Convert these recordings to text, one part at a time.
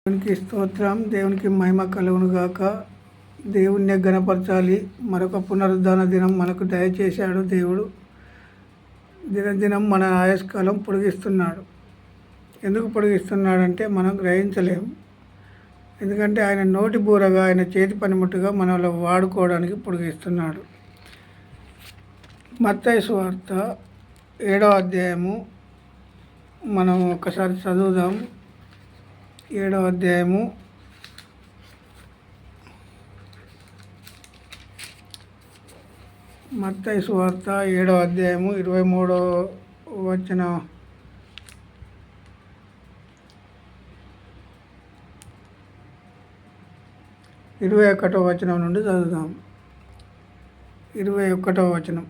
దేవునికి స్తోత్రం. దేవునికి మహిమ కలుగును గాక. దేవుణ్ణి గణపరచాలి. మరొక పునరుద్ధాన దినం మనకు దయచేశాడు దేవుడు. దినదినం మన ఆయుష్కాలం పొడిగిస్తున్నాడు. ఎందుకు పొడిగిస్తున్నాడంటే మనం గ్రహించలేము. ఎందుకంటే ఆయన నోటి బూరగా, ఆయన చేతి పనిముట్టుగా మనలో వాడుకోవడానికి పొడిగిస్తున్నాడు. మత్తయి సువార్త 7వ అధ్యాయము మనం ఒకసారి చదువుదాం. 7వ అధ్యాయము మత్తయి సువార్త 7వ అధ్యాయము 23వ వచనం 21వ వచనం నుండి చదువుదాం. 21వ వచనం.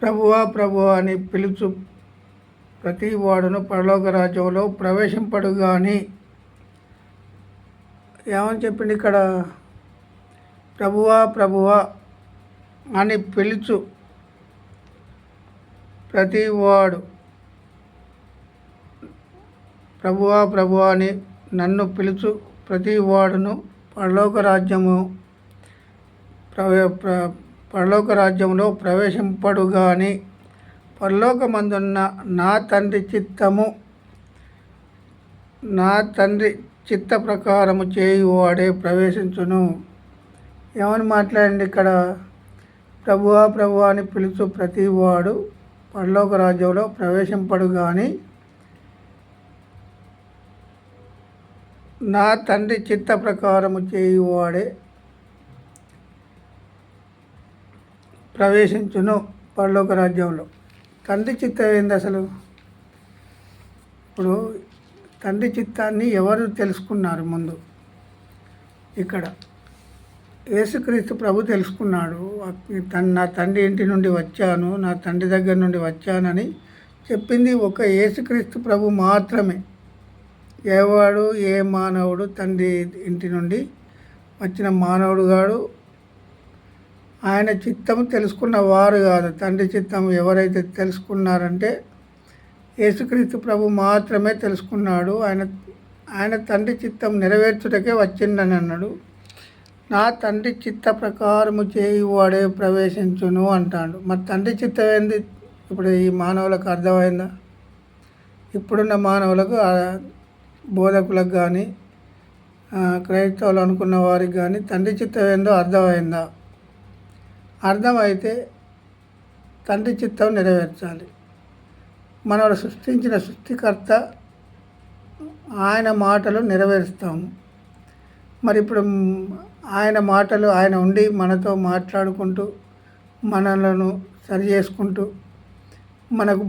ప్రభువా ప్రభువా అని పిలుచు ప్రతి వాడును పరలోక రాజ్యంలో ప్రవేశింపడు కానీ. ఏమని చెప్పింది ఇక్కడ? ప్రభువా ప్రభువా అని పిలుచు ప్రతి వాడు, ప్రభువా ప్రభువా అని నన్ను పిలుచు ప్రతి వాడును పరలోక రాజ్యంలో ప్రవేశింపడు కానీ పరలోకమందున్న నా తండ్రి చిత్త ప్రకారము చేయువాడే ప్రవేశించును. ఏమని మాట్లాడండి ఇక్కడ? ప్రభువా ప్రభువా అని పిలుచు ప్రతి వాడు పరలోక రాజ్యంలో ప్రవేశింపడు కానీ నా తండ్రి చిత్త ప్రకారము చేయువాడే ప్రవేశించును పరలోక రాజ్యంలో. తండ్రి చిత్తం ఏంది అసలు? ఇప్పుడు తండ్రి చిత్తాన్ని ఎవరు తెలుసుకున్నారు? ముందు ఇక్కడ యేసుక్రీస్తు ప్రభు తెలుసుకున్నాడు. నా తండ్రి ఇంటి నుండి వచ్చాను, నా తండ్రి దగ్గర నుండి వచ్చానని చెప్పింది ఒక యేసుక్రీస్తు ప్రభు మాత్రమే. ఏ మానవుడు తండ్రి ఇంటి నుండి వచ్చిన మానవుడు కాడు, ఆయన చిత్తము తెలుసుకున్న వారు కాదు. తండ్రి చిత్తము ఎవరైతే తెలుసుకున్నారంటే యేసుక్రీస్తు ప్రభు మాత్రమే తెలుసుకున్నాడు. ఆయన తండ్రి చిత్తం నెరవేర్చుటకే వచ్చిందని అన్నాడు. నా తండ్రి చిత్త ప్రకారము చేయువాడే ప్రవేశించును అంటాడు. మరి తండ్రి చిత్తం ఏంది? ఇప్పుడు ఈ మానవులకు అర్థమైందా? ఇప్పుడున్న మానవులకు, బోధకులకు కానీ, క్రైస్తవులు అనుకున్న వారికి కానీ తండ్రి చిత్తం ఏందో అర్థమైందా? అర్థమైతే తండ్రి చిత్తం నెరవేర్చాలి. మనల్ని సృష్టించిన సృష్టికర్త ఆయన మాటలు నెరవేరుస్తాము. మరి ఇప్పుడు ఆయన మాటలు, ఆయన ఉండి మనతో మాట్లాడుకుంటూ మనలను సరి చేసుకుంటూ మనకు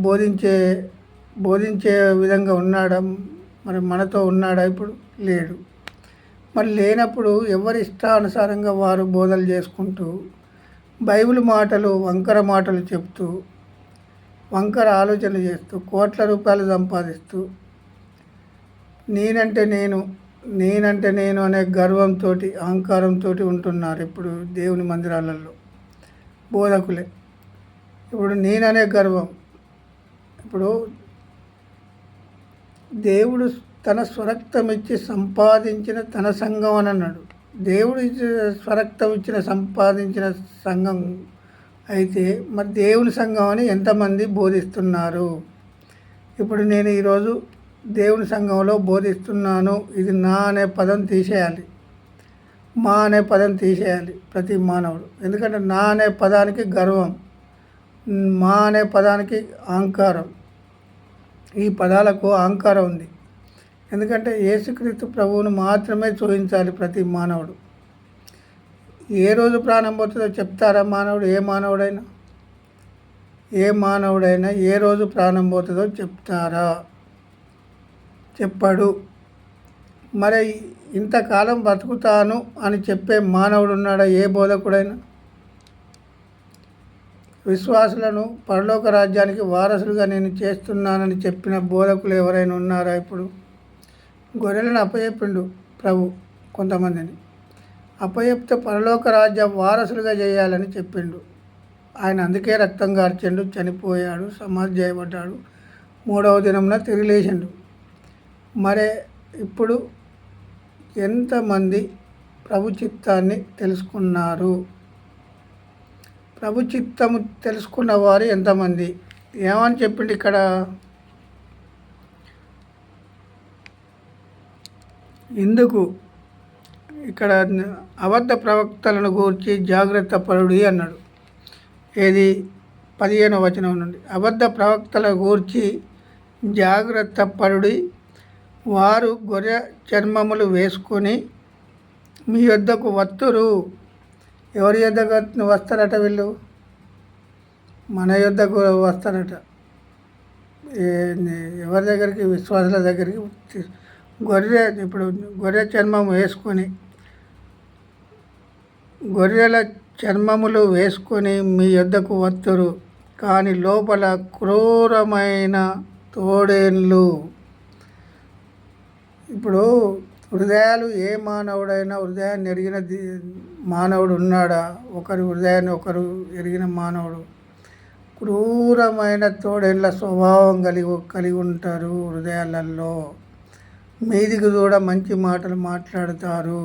బోధించే విధంగా ఉన్నాడా? మరి మనతో ఉన్నాడా? ఇప్పుడు లేడు. మరి లేనప్పుడు ఎవరి ఇష్టానుసారంగా వారు బోధలు చేసుకుంటూ బైబిల్ మాటలు, వంకర మాటలు చెప్తూ, వంకర ఆలోచనలు చేస్తూ, కోట్ల రూపాయలు సంపాదిస్తూ, నేనంటే నేను అనే గర్వంతో, అహంకారంతో ఉంటున్నారు ఇప్పుడు దేవుని మందిరాలలో బోధకులే. ఇప్పుడు నేననే గర్వం. ఇప్పుడు దేవుడు తన స్వరక్తం ఇచ్చి సంపాదించిన తన సంఘం అని అన్నాడు. దేవుడు స్వరక్తం ఇచ్చిన సంపాదించిన సంఘం అయితే మరి దేవుని సంఘం అని ఎంతమంది బోధిస్తున్నారు? ఇప్పుడు నేను ఈరోజు దేవుని సంఘంలో బోధిస్తున్నాను, ఇది నా అనే పదం తీసేయాలి, మా అనే పదం తీసేయాలి ప్రతి మానవుడు. ఎందుకంటే నా అనే పదానికి గర్వం, మా అనే పదానికి అహంకారం. ఈ పదాలకు అహంకారం ఉంది. ఎందుకంటే యేసుక్రీస్తు ప్రభువును మాత్రమే చూపించాలి ప్రతి మానవుడు. ఏ రోజు ప్రాణం పోతుందో చెప్తారా మానవుడు? ఏ మానవుడైనా ఏ రోజు ప్రాణం పోతుందో చెప్తారా? చెప్పడు. మరి ఇంతకాలం బతుకుతాను అని చెప్పే మానవుడు ఉన్నాడా? ఏ బోధకుడైనా? విశ్వాసులను పరలోక రాజ్యానికి వారసులుగా నేను చేస్తున్నానని చెప్పిన బోధకులు ఎవరైనా ఉన్నారా? ఇప్పుడు గొర్రెలను అప్పచెప్పిండు ప్రభు, కొంతమందిని అప్పచెప్తే పరలోక రాజ్య వారసులుగా చేయాలని చెప్పిండు. ఆయన అందుకే రక్తం కార్చిండు, చనిపోయాడు, సమాధి చేయబడ్డాడు, 3వ దినంన తిరిగి లేచిండు. మరి ఇప్పుడు ఎంతమంది ప్రభు చిత్తాన్ని తెలుసుకున్నారు? ప్రభు చిత్తము తెలుసుకున్న వారు ఎంతమంది? ఏమని చెప్పిండు ఇక్కడ? ఇందుకు ఇక్కడ అబద్ధ ప్రవక్తలను గూర్చి జాగ్రత్త పరుడి అన్నాడు. ఏది 15వ వచనం నుండి, అబద్ధ ప్రవక్తల గూర్చి జాగ్రత్త పరుడి, వారు గొర్రె చర్మములు వేసుకొని మీ యొద్దకు వత్తురు. ఎవరి యొద్దకు వస్తారట వీళ్ళు? మన యొద్దకు వస్తారట. ఎవరి దగ్గరికి? విశ్వాసుల దగ్గరికి. ఇప్పుడు గొర్రె చర్మం వేసుకొని, గొర్రెల చర్మములు వేసుకొని మీ యొద్దకు వత్తురు, కానీ లోపల క్రూరమైన తోడేళ్ళు. ఇప్పుడు హృదయాలు, ఏ మానవుడైనా హృదయాన్ని ఎరిగిన మానవుడు ఉన్నాడా? ఒకరి హృదయాన్ని ఒకరు ఎరిగిన మానవుడు క్రూరమైన తోడేళ్ళ స్వభావం కలిగి ఉంటారు. హృదయాలలో మీదికి కూడా మంచి మాటలు మాట్లాడతారు.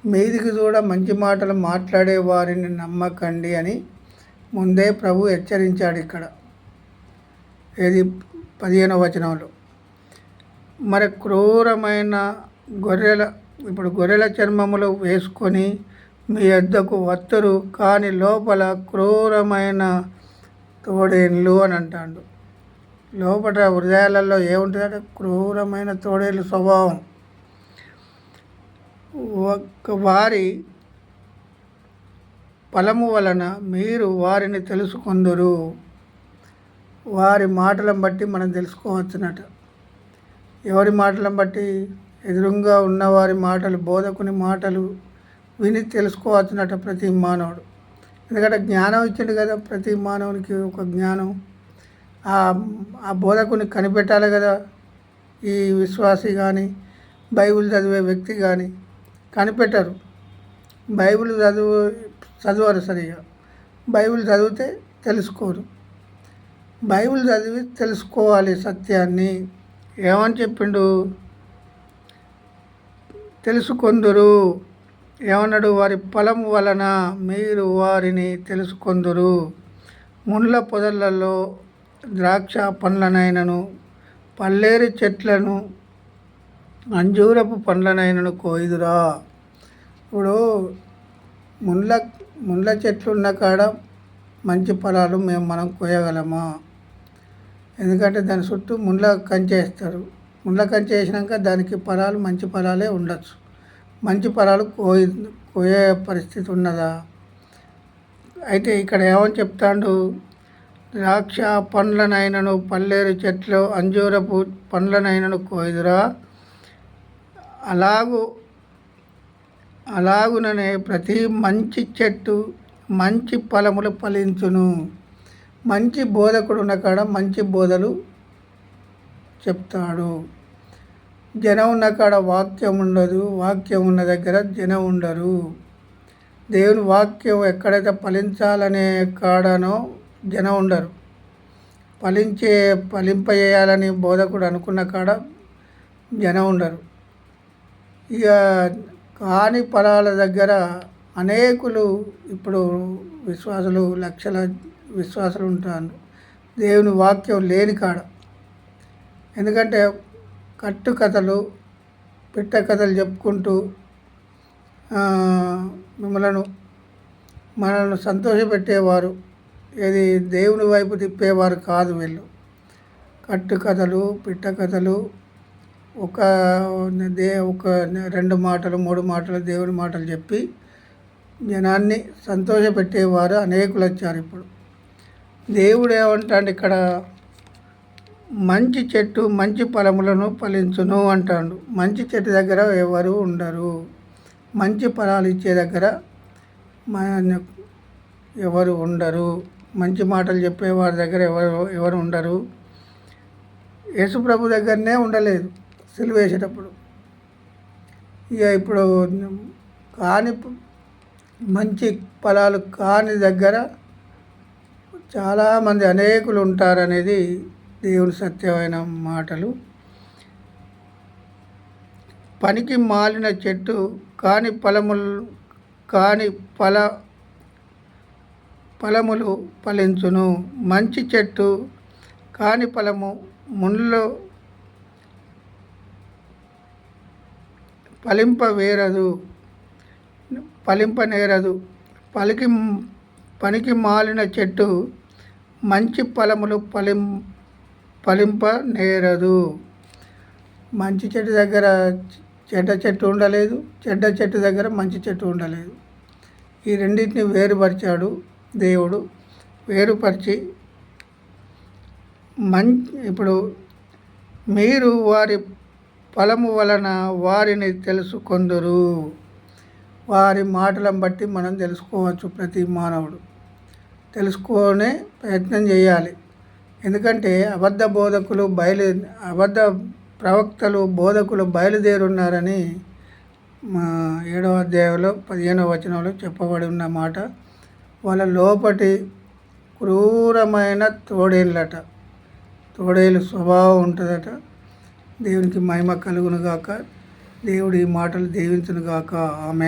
మీదికి కూడా మంచి మాటలు మాట్లాడే వారిని నమ్మకండి అని ముందే ప్రభు హెచ్చరించాడు ఇక్కడ. ఏది 15వ వచనంలో. మరి క్రూరమైన ఇప్పుడు గొర్రెల చర్మములు వేసుకొని మీ యొద్దకు వత్తురు, కానీ లోపల క్రూరమైన తోడేళ్ళు అని అంటాడు. లోపల హృదయాలలో ఏముంటుందంటే క్రూరమైన తోడేళ్ళు స్వభావం. వారి ఫలము వలన మీరు వారిని తెలుసుకొందురు. వారి మాటలను బట్టి మనం తెలుసుకోవచ్చునట. ఎవరి మాటలను బట్టి? ఎదురుగా ఉన్నవారి మాటలు, బోధకుని మాటలు విని తెలుసుకోవచ్చునట ప్రతి మానవుడు. ఎందుకంటే జ్ఞానం ఇచ్చిండు కదా ప్రతి మానవునికి ఒక జ్ఞానం. ఆ బోధకుని కనిపెట్టాలి కదా. ఈ విశ్వాసి కానీ, బైబిల్ చదివే వ్యక్తి కానీ కనిపెట్టరు. బైబిల్ చదవరు సరిగా. బైబిల్ చదివితే తెలుసుకోరు. బైబిల్ చదివి తెలుసుకోవాలి సత్యాన్ని. ఏమని చెప్పిండు? తెలుసుకొందురు. ఏమన్నాడు? వారి ఫలం వలన మీరు వారిని తెలుసుకొందురు. ముళ్ళ పొదలలో ద్రాక్ష పండ్లనైనను, పల్లేరు చెట్లను, అంజూరపు పండ్లనైనను కోయుదురా. ఇప్పుడు ముళ్ళ చెట్లు ఉన్న కాడ మంచి ఫలాలు మనం కోయగలమా? ఎందుకంటే దాని చుట్టూ ముళ్ళ కంచె వేస్తారు. ముళ్ళ కంచె వేసినాక దానికి ఫలాలు మంచి ఫలాలే ఉండొచ్చు. మంచి ఫలాలు కోయే పరిస్థితి ఉన్నదా? అయితే ఇక్కడ ఏమని చెప్తాడు? ద్రాక్ష పండ్లనైనను, పల్లేరు చెట్లు, అంజూరపు పండ్లనైనను కోయుదురా. అలాగుననే ప్రతి మంచి చెట్టు మంచి ఫలములు ఫలించును. మంచి బోధకుడు ఉన్న కాడ మంచి బోధలు చెప్తాడు. జనం ఉన్న కాడ వాక్యం ఉండదు. వాక్యం ఉన్న దగ్గర జనం ఉండరు. దేవుని వాక్యం ఎక్కడైతే ఫలించాలనే కాడనో జనం ఉండరు. ఫలింపజేయాలని బోధకుడు అనుకున్న కాడ జనం ఉండరు. ఇక కాని ఫలాల దగ్గర అనేకులు ఇప్పుడు లక్షల విశ్వాసులు ఉంటారు దేవుని వాక్యం లేని కాడ. ఎందుకంటే కట్టు కథలు, పిట్ట కథలు చెప్పుకుంటూ మనల్ని సంతోషపెట్టేవారు, ఏది దేవుని వైపు తిప్పేవారు కాదు వీళ్ళు. కట్టు కథలు, పిట్ట కథలు, ఒక 2 మాటలు 3 మాటలు దేవుని మాటలు చెప్పి జనాన్ని సంతోషపెట్టేవారు అనేకులు వచ్చారు. ఇప్పుడు దేవుడు ఏమంటాడు ఇక్కడ? మంచి చెట్టు మంచి ఫలములను ఫలించును అంటాడు. మంచి చెట్టు దగ్గర ఎవరు ఉండరు. మంచి ఫలాలు ఇచ్చే దగ్గర ఎవరు ఉండరు. మంచి మాటలు చెప్పేవారి దగ్గర ఎవరు ఉండరు. యేసుప్రభు దగ్గరనే ఉండలేదు సిలువ వేసేటప్పుడు. ఇక ఇప్పుడు కాని మంచి ఫలాలు కాని దగ్గర చాలామంది అనేకులు ఉంటారనేది దేవుని సత్యమైన మాటలు. పనికి మాలిన చెట్టు కాని కాని ఫలములు ఫలించును. మంచి చెట్టు కాని ఫలము ముళ్ళు ఫలింపనేరదు. పనికి మాలిన చెట్టు మంచి ఫలములు ఫలింపనేరదు. మంచి చెట్టు దగ్గర చెడ్డ చెట్టు ఉండలేదు, చెడ్డ చెట్టు దగ్గర మంచి చెట్టు ఉండలేదు. ఈ రెండింటిని వేరుపరిచాడు దేవుడు. వేరుపరిచి ఇప్పుడు మీరు వారి ఫలము వలన వారిని తెలుసుకొందురు. వారి మాటలను బట్టి మనం తెలుసుకోవచ్చు. ప్రతి మానవుడు తెలుసుకునే ప్రయత్నం చేయాలి. ఎందుకంటే అబద్ధ ప్రవక్తలు బోధకులు బయలుదేరున్నారని 7వ అధ్యాయంలో 15వ వచనంలో చెప్పబడి ఉన్న మాట. వాళ్ళ లోపటి క్రూరమైన తోడేలు స్వభావం ఉంటుందట. దేవునికి మహిమ కలుగును గాక. దేవుడు ఈ మాటలు దీవించును గాక. ఆమేన్.